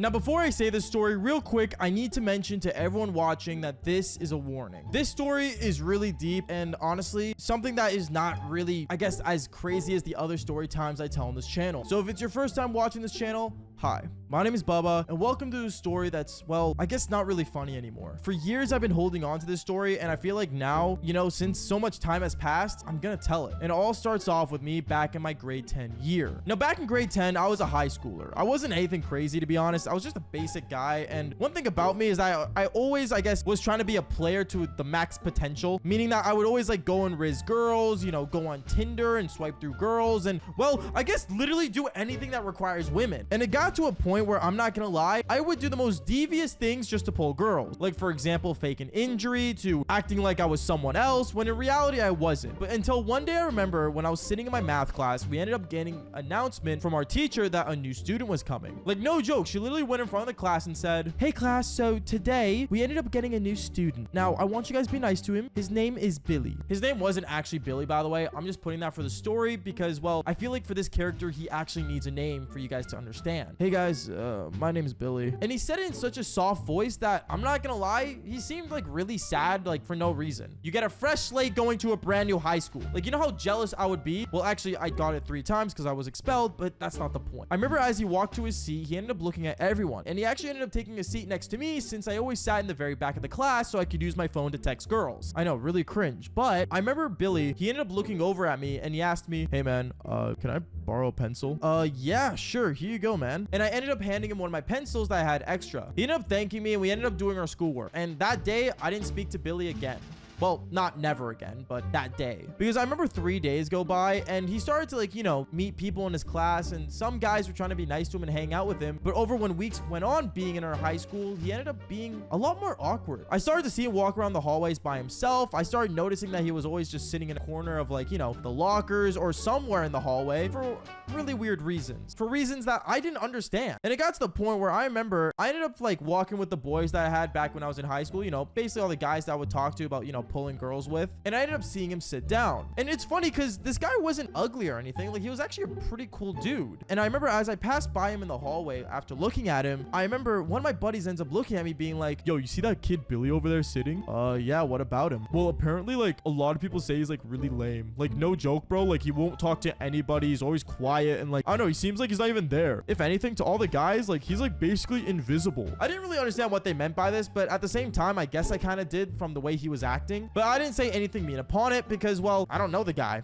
Now, before I say this story real quick, I need to mention to everyone watching that this is a warning. This story is really deep and honestly, something that is not really, I guess, as crazy as the other story times I tell on this channel. So if it's your first time watching this channel, hi, my name is Bubba, and welcome to a story that's, well, I guess not really funny anymore. For years, I've been holding on to this story, and I feel like now, you know, since so much time has passed, I'm gonna tell it. And it all starts off with me back in my grade 10 year. Now, back in grade 10, I was a high schooler. I wasn't anything crazy, to be honest. I was just a basic guy, and one thing about me is I always, I guess, was trying to be a player to the max potential, meaning that I would always, like, go and riz girls, you know, go on Tinder and swipe through girls, and, well, I guess literally do anything that requires women. And it got to a point where, I'm not gonna lie, I would do the most devious things just to pull girls. Like, for example, fake an injury, to acting like I was someone else, when in reality, I wasn't. But until one day, I remember when I was sitting in my math class, we ended up getting an announcement from our teacher that a new student was coming. Like, no joke, she literally went in front of the class and said, "Hey class, so today we ended up getting a new student. Now, I want you guys to be nice to him. His name is Billy." His name wasn't actually Billy, by the way. I'm just putting that for the story because, well, I feel like for this character, he actually needs a name for you guys to understand. "Hey guys, my name is Billy." And he said it in such a soft voice that, I'm not gonna lie, he seemed like really sad, like for no reason. You get a fresh slate going to a brand new high school. Like, you know how jealous I would be? Well, actually, I got it 3 times because I was expelled, but that's not the point. I remember as he walked to his seat, he ended up looking at everyone, and he actually ended up taking a seat next to me since I always sat in the very back of the class so I could use my phone to text girls. I know, really cringe, but I remember Billy, he ended up looking over at me and he asked me, "Hey man, can I borrow a pencil?" Yeah, sure, here you go, man." And I ended up handing him one of my pencils that I had extra. He ended up thanking me and we ended up doing our schoolwork. And that day, I didn't speak to Billy again. Well, not never again, but that day. Because I remember 3 days go by and he started to, like, you know, meet people in his class, and some guys were trying to be nice to him and hang out with him. But over when weeks went on being in our high school, he ended up being a lot more awkward. I started to see him walk around the hallways by himself. I started noticing that he was always just sitting in a corner of, like, you know, the lockers or somewhere in the hallway for really weird reasons. For reasons that I didn't understand. And it got to the point where I remember I ended up, like, walking with the boys that I had back when I was in high school. You know, basically all the guys that I would talk to about, you know, pulling girls with, and I ended up seeing him sit down. And it's funny because this guy wasn't ugly or anything. Like, he was actually a pretty cool dude. And I remember as I passed by him in the hallway after looking at him, I remember one of my buddies ends up looking at me being like, "Yo, you see that kid Billy over there sitting?" Yeah, what about him?" "Well, apparently, like, a lot of people say he's, like, really lame. Like, no joke, bro. Like, he won't talk to anybody. He's always quiet, and, like, I don't know, he seems like he's not even there. If anything, to all the guys, like, he's, like, basically invisible." I didn't really understand what they meant by this, but at the same time, I guess I kind of did from the way he was acting. But I didn't say anything mean upon it because, well, I don't know the guy.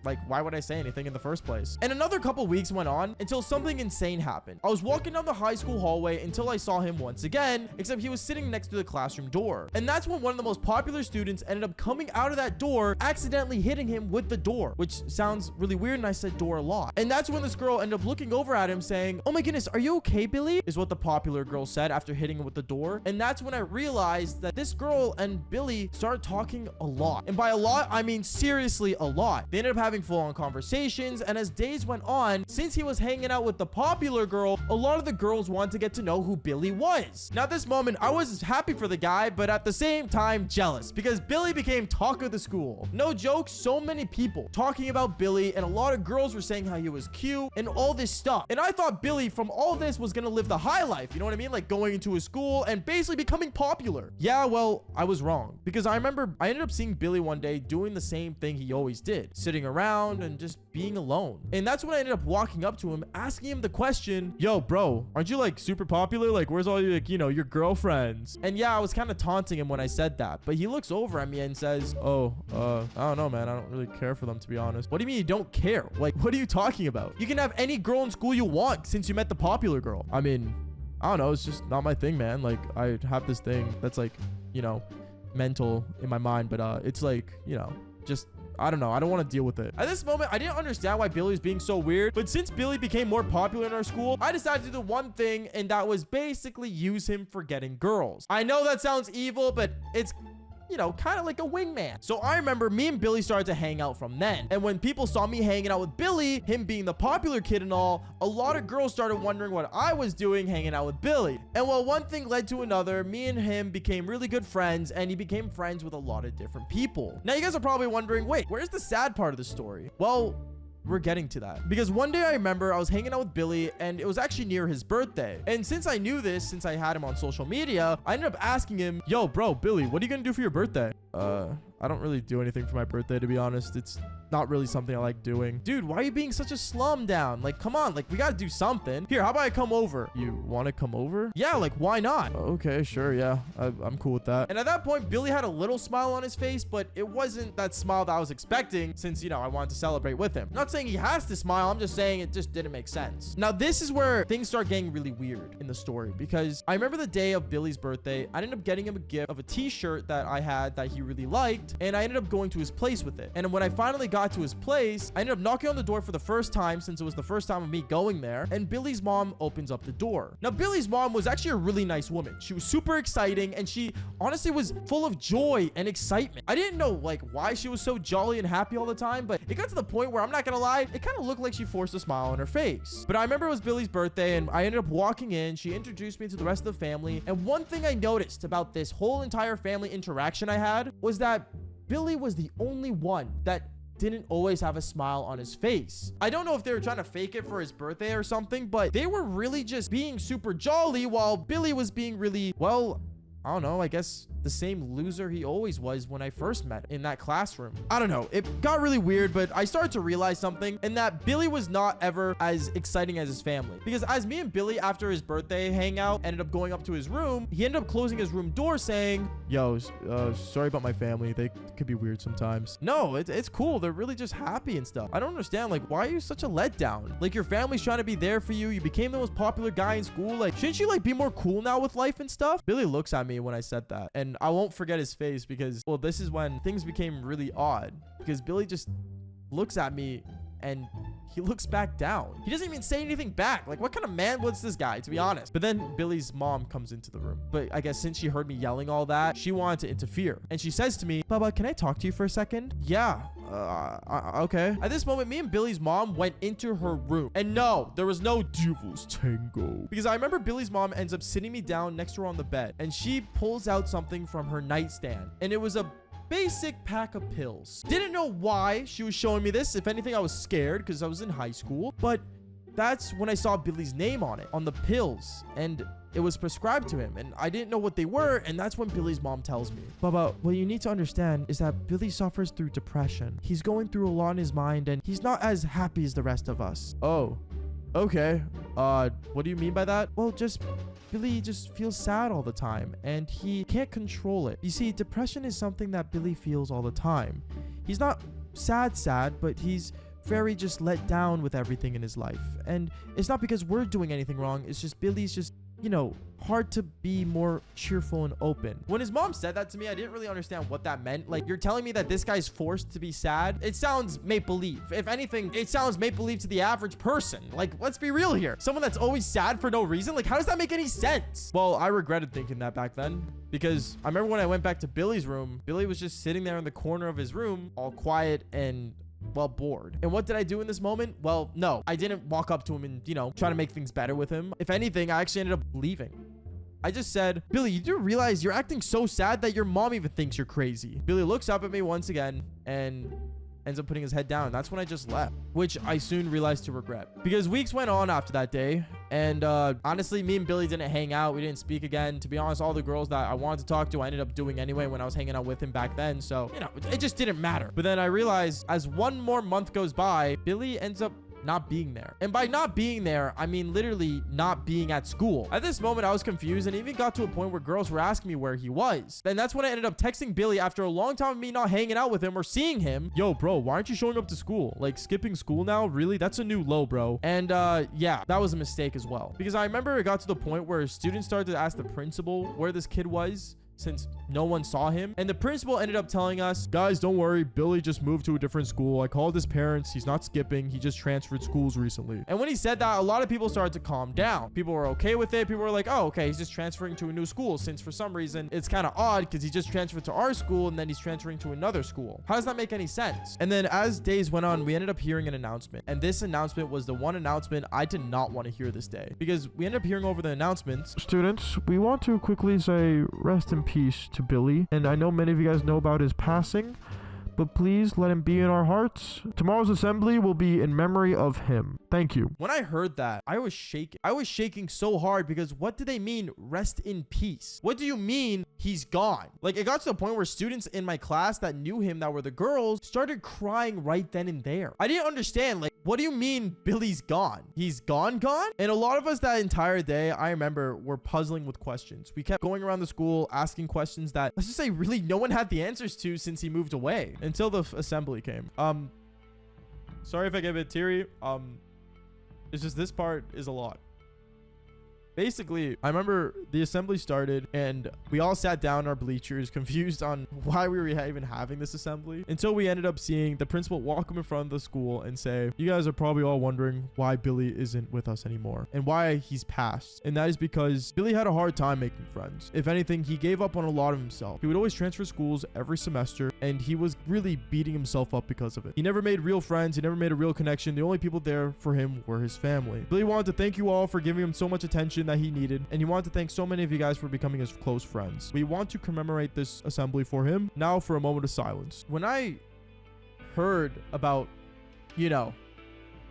Like, why would I say anything in the first place? And another couple weeks went on until something insane happened. I was walking down the high school hallway until I saw him once again, except he was sitting next to the classroom door. And that's when one of the most popular students ended up coming out of that door, accidentally hitting him with the door, which sounds really weird, and I said door a lot. And that's when this girl ended up looking over at him saying, "Oh my goodness, are you okay, Billy?" is what the popular girl said after hitting him with the door. And that's when I realized that this girl and Billy started talking a lot. And by a lot, I mean seriously a lot. They ended up having full-on conversations, and as days went on, since he was hanging out with the popular girl, a lot of the girls wanted to get to know who Billy was. Now, at this moment, I was happy for the guy, but at the same time jealous, because Billy became talk of the school. No joke, so many people talking about Billy, and a lot of girls were saying how he was cute and all this stuff. And I thought Billy from all this was gonna live the high life, you know what I mean? Like going into a school and basically becoming popular. Yeah, well, I was wrong, because I remember I ended up seeing Billy one day doing the same thing he always did, sitting around and just being alone. And that's when I ended up walking up to him, asking him the question, "Yo, bro, aren't you, like, super popular? Like, where's all your, like, you know, your girlfriends?" And yeah, I was kind of taunting him when I said that, but he looks over at me and says, "Oh, I don't know, man. I don't really care for them, to be honest." "What do you mean you don't care? Like, what are you talking about? You can have any girl in school you want since you met the popular girl." "I mean, I don't know. It's just not my thing, man. Like, I have this thing that's, like, you know, mental in my mind, but it's like, you know, just I don't know. I don't want to deal with it. At this moment, I didn't understand why Billy was being so weird. But since Billy became more popular in our school, I decided to do one thing, and that was basically use him for getting girls. I know that sounds evil, but it's, you know, kind of like a wingman. So I remember me and Billy started to hang out from then. And when people saw me hanging out with Billy, him being the popular kid and all, a lot of girls started wondering what I was doing hanging out with Billy. And while one thing led to another, me and him became really good friends, and he became friends with a lot of different people. Now you guys are probably wondering, wait, where's the sad part of the story? Well, we're getting to that. Because one day I remember I was hanging out with Billy, and it was actually near his birthday. And since I knew this, since I had him on social media, I ended up asking him, yo, bro, Billy, what are you gonna do for your birthday? I don't really do anything for my birthday, to be honest. It's not really something I like doing. Dude, why are you being such a slum down? Like, come on, like, we gotta do something. Here, how about I come over? You want to come over? Yeah, like, why not? Okay, sure, yeah. I'm cool with that. And at that point, Billy had a little smile on his face, but it wasn't that smile that I was expecting since, you know, I wanted to celebrate with him. I'm not saying he has to smile. I'm just saying it just didn't make sense. Now, this is where things start getting really weird in the story, because I remember the day of Billy's birthday, I ended up getting him a gift of a t-shirt that I had that he really liked, and I ended up going to his place with it. And when I finally got to his place, I ended up knocking on the door for the first time, since it was the first time of me going there, and Billy's mom opens up the door. Now, Billy's mom was actually a really nice woman. She was super exciting, and she honestly was full of joy and excitement. I didn't know like why she was so jolly and happy all the time, but it got to the point where, I'm not gonna lie, it kind of looked like she forced a smile on her face. But I remember it was Billy's birthday, and I ended up walking in. She introduced me to the rest of the family, and one thing I noticed about this whole entire family interaction I had was that Billy was the only one that didn't always have a smile on his face. I don't know if they were trying to fake it for his birthday or something, but they were really just being super jolly, while Billy was being really, well, I don't know, I guess the same loser he always was when I first met in that classroom. I don't know. It got really weird, but I started to realize something, and that Billy was not ever as exciting as his family. Because as me and Billy, after his birthday hangout, ended up going up to his room, he ended up closing his room door saying, yo, sorry about my family. They could be weird sometimes. No, it's cool. They're really just happy and stuff. I don't understand. Like, why are you such a letdown? Like, your family's trying to be there for you. You became the most popular guy in school. Like, shouldn't you like be more cool now with life and stuff? Billy looks at me when I said that, and I won't forget his face, because, well, this is when things became really odd, because Billy just looks at me and he looks back down. He doesn't even say anything back. Like, what kind of man was this guy, to be honest? But then Billy's mom comes into the room. But I guess since she heard me yelling all that, she wanted to interfere. And she says to me, Baba, can I talk to you for a second? Yeah. Okay. At this moment, me and Billy's mom went into her room. And no, there was no devil's tango. Because I remember Billy's mom ends up sitting me down next to her on the bed. And she pulls out something from her nightstand. And it was a basic pack of pills. Didn't know why she was showing me this. If anything, I was scared because I was in high school. But that's when I saw Billy's name on it, on the pills. And it was prescribed to him, and I didn't know what they were, and that's when Billy's mom tells me, Baba, what you need to understand is that Billy suffers through depression. He's going through a lot in his mind, and he's not as happy as the rest of us. Oh, okay. What do you mean by that? Well, Billy just feels sad all the time, and he can't control it. You see, depression is something that Billy feels all the time. He's not sad, but he's very just let down with everything in his life. And it's not because we're doing anything wrong. It's just Billy's just, you know, hard to be more cheerful and open. When his mom said that to me, I didn't really understand what that meant. Like, you're telling me that this guy's forced to be sad? It sounds make-believe. If anything, it sounds make-believe to the average person. Like, let's be real here. Someone that's always sad for no reason? Like, how does that make any sense? Well, I regretted thinking that back then, because I remember when I went back to Billy's room, Billy was just sitting there in the corner of his room, all quiet and, well, bored. And what did I do in this moment? Well, no, I didn't walk up to him and, you know, try to make things better with him. If anything, I actually ended up leaving. I just said, Billy, you do realize you're acting so sad that your mom even thinks you're crazy. Billy looks up at me once again and ends up putting his head down. That's when I just left, which I soon realized to regret, because weeks went on after that day. And honestly, me and Billy didn't hang out. We didn't speak again. To be honest, all the girls that I wanted to talk to, I ended up doing anyway when I was hanging out with him back then. So, you know, it just didn't matter. But then I realized as one more month goes by, Billy ends up not being there. And by not being there, I mean literally not being at school. At this moment, I was confused, and even got to a point where girls were asking me where he was. And that's when I ended up texting Billy after a long time of me not hanging out with him or seeing him. Yo, bro, why aren't you showing up to school? Like, skipping school now? Really? That's a new low, bro. And yeah, that was a mistake as well. Because I remember it got to the point where students started to ask the principal where this kid was, since no one saw him. And the principal ended up telling us, guys, don't worry, Billy just moved to a different school. I called his parents. He's not skipping. He just transferred schools recently. And when he said that, a lot of people started to calm down. People were okay with it. People were like, oh, okay, he's just transferring to a new school, since for some reason it's kind of odd because he just transferred to our school and then he's transferring to another school. How does that make any sense? And then as days went on, we ended up hearing an announcement. And this announcement was the one announcement I did not want to hear this day, because we ended up hearing over the announcements. Students, we want to quickly say rest in peace to Billy, and I know many of you guys know about his passing, but please let him be in our hearts. Tomorrow's assembly will be in memory of him. Thank you. When I heard that, I was shaking. I was shaking so hard because what do they mean rest in peace? What do you mean he's gone? Like, it got to the point where students in my class that knew him, that were the girls, started crying right then and there. I didn't understand. Like, what do you mean Billy's gone? He's gone? And a lot of us that entire day, I remember, were puzzling with questions. We kept going around the school asking questions that, let's just say, really no one had the answers to since he moved away until the assembly came. Sorry if I get a bit teary. It's just this part is a lot. Basically, I remember the assembly started and we all sat down in our bleachers, confused on why we were even having this assembly, until we ended up seeing the principal walk him in front of the school and say, you guys are probably all wondering why Billy isn't with us anymore and why he's passed. And that is because Billy had a hard time making friends. If anything, he gave up on a lot of himself. He would always transfer schools every semester and he was really beating himself up because of it. He never made real friends. He never made a real connection. The only people there for him were his family. Billy wanted to thank you all for giving him so much attention that he needed, and he wanted to thank so many of you guys for becoming his close friends. We want to commemorate this assembly for him. Now for a moment of silence. When I heard about, you know,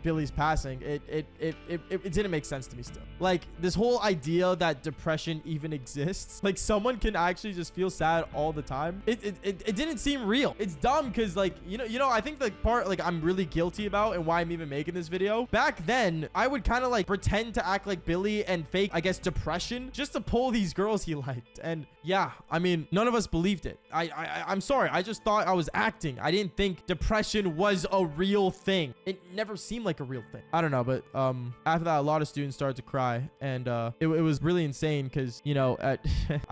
Billy's passing, it didn't make sense to me still. Like, this whole idea that depression even exists, like someone can actually just feel sad all the time, it didn't seem real. It's dumb because, like, you know, I think the part like I'm really guilty about and why I'm even making this video, back then I would kind of like pretend to act like Billy and fake, I guess, depression just to pull these girls he liked. And yeah, I mean, none of us believed it. I'm sorry, I just thought I was acting. I didn't think depression was a real thing. It never seemed like a real thing. I don't know, but after that, a lot of students started to cry, and it was really insane because, you know, I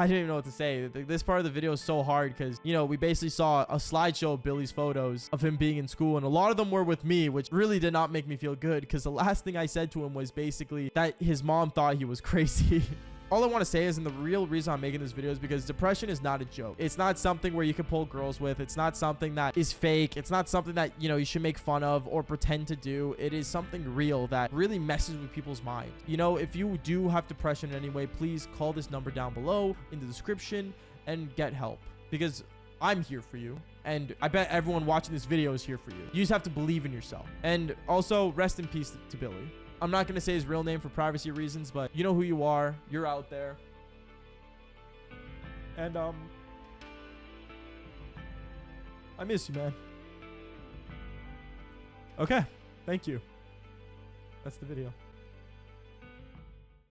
didn't even know what to say. This part of the video is so hard because, you know, we basically saw a slideshow of Billy's photos of him being in school, and a lot of them were with me, which really did not make me feel good because the last thing I said to him was basically that his mom thought he was crazy. All I want to say is, and the real reason I'm making this video is because depression is not a joke. It's not something where you can pull girls with. It's not something that is fake. It's not something that, you know, you should make fun of or pretend to do. It is something real that really messes with people's mind. You know, if you do have depression in any way, please call this number down below in the description and get help, because I'm here for you. And I bet everyone watching this video is here for you. You just have to believe in yourself. And also, rest in peace to Billy. I'm not going to say his real name for privacy reasons, but you know who you are. You're out there. And, I miss you, man. Okay. Thank you. That's the video.